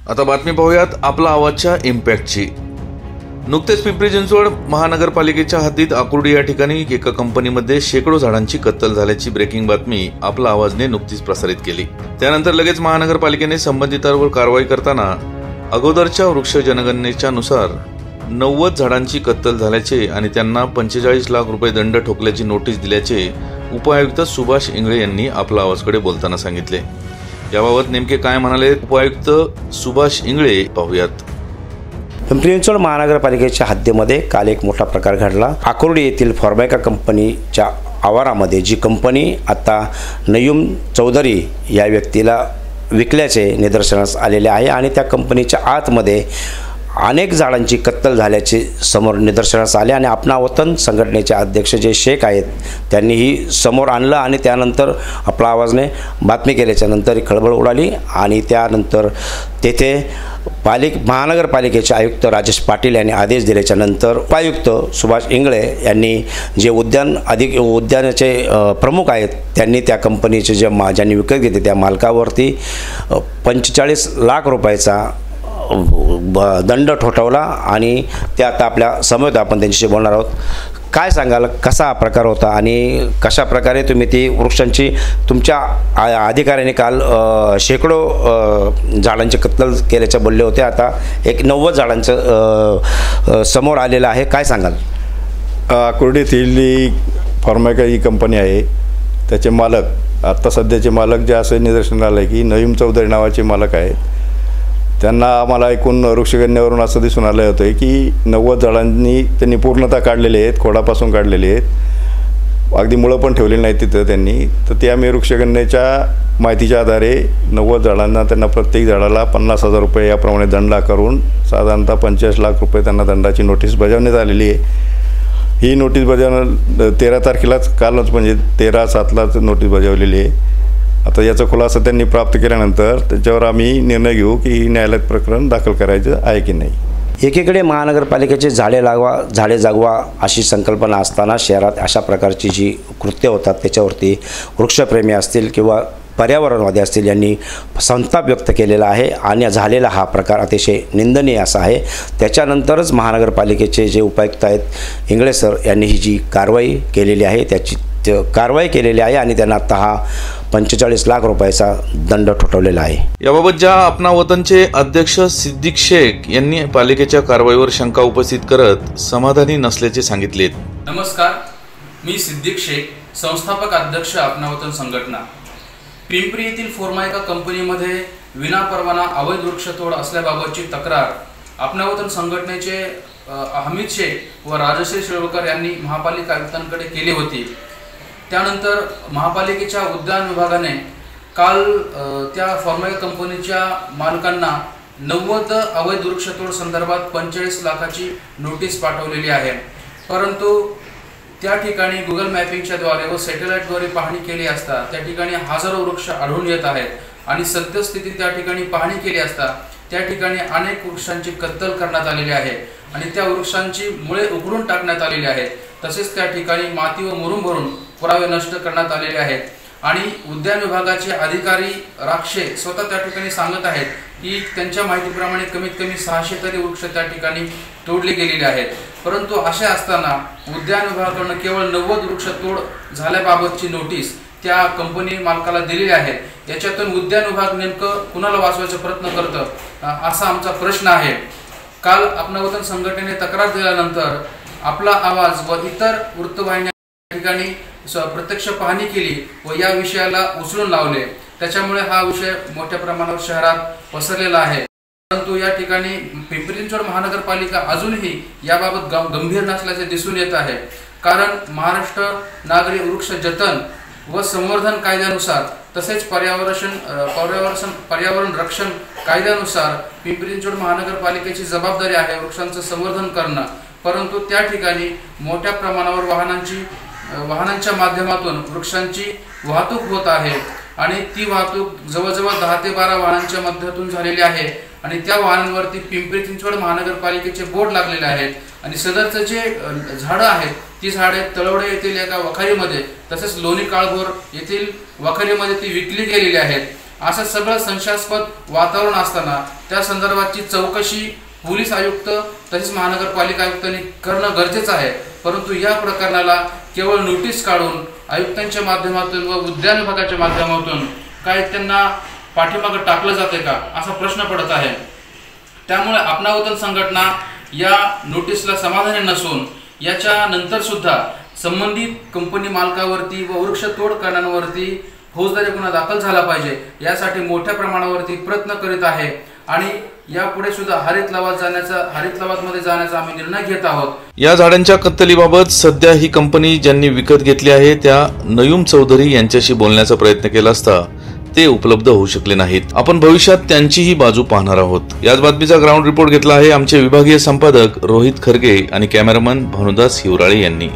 आता बातमी पाहूयात आपला आवाजच्या इम्पॅक्टची। नुकतेच पिंपरी चिंचवड महानगरपालिकेच्या हद्दीत आकुर्डी या ठिकाणी एका कंपनीमध्ये शेकडो झाडांची कत्तल झाल्याची ब्रेकिंग बातमी आपला आवाजने नुकतीच प्रसारित केली। त्यानंतर लगेच महानगरपालिकेने संबंधितांवर कारवाई करताना अगोदरच्या वृक्ष जनगणनेच्या नुसार 90 झाडांची कत्तल झाल्याचे आणि त्यांना 45 लाख रुपये दंड ठोकल्याची नोटीस दिल्याचे उपायुक्त सुभाष इंगळे यांनी आपला आवाजकडे बोलताना सांगितले। याबाबत नेमके काय म्हणाले उपायुक्त सुभाष इंगळे पाहूयात। पिंपरी चिंचवड महानगरपालिकेच्या हद्दीमध्ये काल एक मोठा प्रकार घडला। आकुर्डी येथील फॉर्मॅका कंपनीच्या आवारामध्ये जी कंपनी आता नयूम चौधरी या व्यक्तीला विकल्याचे निदर्शनास आलेले आहे आणि त्या कंपनीच्या आतमध्ये अनेक झाडांची कत्तल झाल्याचे समोर निदर्शनास आले आणि अपना वतन संघटनेचे अध्यक्ष जे शेख आहेत त्यांनीही समोर आणलं आणि त्यानंतर आपला आवाजने बातमी केल्याच्या नंतर खळबळ उडाली आणि त्यानंतर तेथे महानगरपालिकेचे आयुक्त राजेश पाटील यांनी आदेश दिल्याच्या नंतर उपायुक्त सुभाष इंगळे यांनी जे उद्यानाचे प्रमुख आहेत त्यांनी त्या कंपनीचे ज्यांनी विकत घेतले त्या मालकावरती 45 लाख रुपयाचा दंड ठोठावला आणि ते आता आपल्या समोर आपण त्यांच्याशी बोलणार आहोत। काय सांगाल, कसा प्रकार होता आणि कशा प्रकारे तुम्ही ती वृक्षांची तुमच्या अधिकाऱ्याने काल शेकडो झाडांची कत्तल केल्याचे बोलले होते, आता एक 90 झाडांचं समोर आलेलं आहे, काय सांगाल? आकुर्डी येथील फॉर्मॅका ही कंपनी आहे, त्याचे मालक आता सध्याचे मालक जे असे निदर्शनास आले की नयूम चौधरी नावाचे मालक आहेत। त्यांना आम्हाला ऐकून वृक्षगणनेवरून असं दिसून आलं होतं की 90 झाडांनी त्यांनी पूर्णतः काढलेले आहेत, खोडापासून काढलेले आहेत, अगदी मुळं पण ठेवलेली नाही तिथं त्यांनी। तर ते आम्ही वृक्षगणनेच्या माहितीच्या आधारे 90 झाडांना त्यांना प्रत्येक झाडाला 50,000 रुपये याप्रमाणे दंड करून साधारणतः 45 लाख रुपये त्यांना दंडाची नोटीस बजावण्यात आलेली आहे। ही नोटीस बजावणं 13 तारखेलाच कालच म्हणजे 13/7लाच नोटीस बजावलेली आहे। आता याचा खुलासा त्यांनी प्राप्त केल्यानंतर त्याच्यावर आम्ही निर्णय घेऊ की न्यायालयात प्रकरण दाखल करायचं आहे की नाही। एकीकडे महानगरपालिकेचे झाडे जागवा अशी संकल्पना असताना शहरात अशा प्रकारची जी कृत्य होतात त्याच्यावरती वृक्षप्रेमी असतील किंवा पर्यावरणवादी असतील यांनी संताप व्यक्त केलेला आहे आणि झालेला हा प्रकार अतिशय निंदनीय असा आहे। त्याच्यानंतरच महानगरपालिकेचे जे उपायुक्त आहेत इंगळे सर यांनी ही जी कारवाई केलेली आहे त्याची कारवाई केलेली आहे आणि त्यांना आता हा 45 लाख रुपयाचा दंड ठोठावलेला आहे। याबाबत ज्या अपना वतनचे अध्यक्ष सिद्दीक शेख यांनी पालिकेच्या कारवाईवर शंका उपस्थित करत समाधानी नसल्याचे सांगितले। नमस्कार, मी सिद्दीक शेख, संस्थापक अध्यक्ष अपना वतन संघटना। पिंपरी येथील फॉर्मॅका कंपनीमध्ये विनापरवाना अवैध वृक्षतोड असल्याबाबतची तक्रार अपना वतन संघटनेचे हमीद शेख व राजश्री शिळवकर यांनी महापालिका आयुक्तांकडे केली होती। त्यानंतर महापालिकेच्या उद्यान विभागाने काल त्या फॉर्मॅका कंपनीच्या मालकांना 90 अवैध वृक्षतोड संदर्भात 45 लाखाची नोटीस पाठवलेली आहे। परंतु त्या ठिकाणी गुगल मॅपिंगच्या द्वारे व सॅटेलाइटद्वारे पाहणी केली असता त्या ठिकाणी हजारो वृक्ष आढळून येत आहेत आणि सद्यस्थितीत त्या ठिकाणी पाहणी केली असता त्या ठिकाणी अनेक वृक्षांची कत्तल करण्यात आलेली आहे आणि त्या वृक्षांची मुळे उखडून टाकण्यात आलेली आहेत। तसेच त्या ठिकाणी माती व मुरुम भरून पुरावे नष्ट करण्यात आलेले आहेत आणि उद्यान विभागाचे अधिकारी राक्षे स्वतः त्या ठिकाणी सांगत आहेत की त्यांच्या माहितीप्रमाणे कमीत कमी 600 तरी वृक्ष त्या ठिकाणी तोडले गेलेले आहेत। परंतु असे असताना उद्यान विभागाकडून केवळ 90 वृक्ष तोड झाल्याबाबतची नोटीस त्या कंपनी मालकाला दिलेली आहे। याच्यातून उद्यान विभाग नेमकं कुणाला वाचवायचा प्रयत्न करतं असा आमचा प्रश्न आहे। काल अपना वतन संघटनेने तक्रार दिल्यानंतर आपला आवाज व इतर वृत्तवाहिन्या ठिकाणी प्रत्यक्ष पाहणी केली व या विषयाला उचलून लावले, त्याच्यामुळे हा विषय मोठ्या प्रमाणावर शहरात पसरलेला आहे। परंतु या ठिकाणी पिंपरी चिंचवड महानगरपालिका अजूनही याबाबत गंभीर नसल्याचे दिसून येत आहे। कारण महाराष्ट्र नागरी वृक्ष जतन व संवर्धन कायद्यानुसार तसेच पर्यावरण रक्षण कायद्यानुसार पिंपरी चिंचवड महानगरपालिकेची जबाबदारी आहे वृक्षांचं संवर्धन करणं। परंतु त्या ठिकाणी मोठ्या प्रमाणावर वाहनांच्या माध्यमातून वृक्षांची वाहतूक होत आहे आणि ती वाहतूक जवळजवळ 10 ते 12 वाहनांच्या माध्यमातून झालेली आहे आणि त्या वाहनांवरती पिंपरी चिंचवड महानगरपालिकेचे बोर्ड लागलेले आहेत आणि सदरचे जे झाडं आहेत ती झाडे तळवडे येथील एका वखारीमध्ये तसेच लोणी काळभोर येथील वखारीमध्ये ती विकली गेलेली आहेत असं सगळं संशयास्पद वातावरण असताना त्या संदर्भातची चौकशी पोलीस आयुक्त तसेच महानगरपालिका आयुक्तांनी करणं गरजेचं आहे। परंतु या प्रकरणाला केवळ नोटीस काढून आयुक्तांच्या माध्यमातून व उद्यान विभागाच्या माध्यमातून काय त्यांना पाठीमागे टाकलं जाते का असा प्रश्न पडत आहे। त्यामुळे आपणावतन संघटना या नोटीसला समाधानी नसून याच्या नंतर सुद्धा संबंधित कंपनी मालकावरती व वृक्षतोड करणाऱ्यांवरती फौजदारी गुन्हा दाखल झाला पाहिजे यासाठी मोठ्या प्रमाणावरती प्रयत्न करीत आहे आणि यापुढे सुद्धा हरित लवादमध्ये जाण्याचा आम्ही निर्णय घेत आहोत। या झाडांच्या कत्तलीबाबत सध्या ही कंपनी ज्यांनी विकत घेतली आहे त्या नयूम चौधरी यांच्याशी बोलण्याचा प्रयत्न केला असता ते उपलब्ध होऊ शकले नाहीत। आपण भविष्यात त्यांचीही बाजू पाहणार आहोत। याच बातमीचा ग्राउंड रिपोर्ट घेतला आहे आमचे विभागीय संपादक रोहित खरगे आणि कॅमेरामन भानुदास हिवराळे यांनी।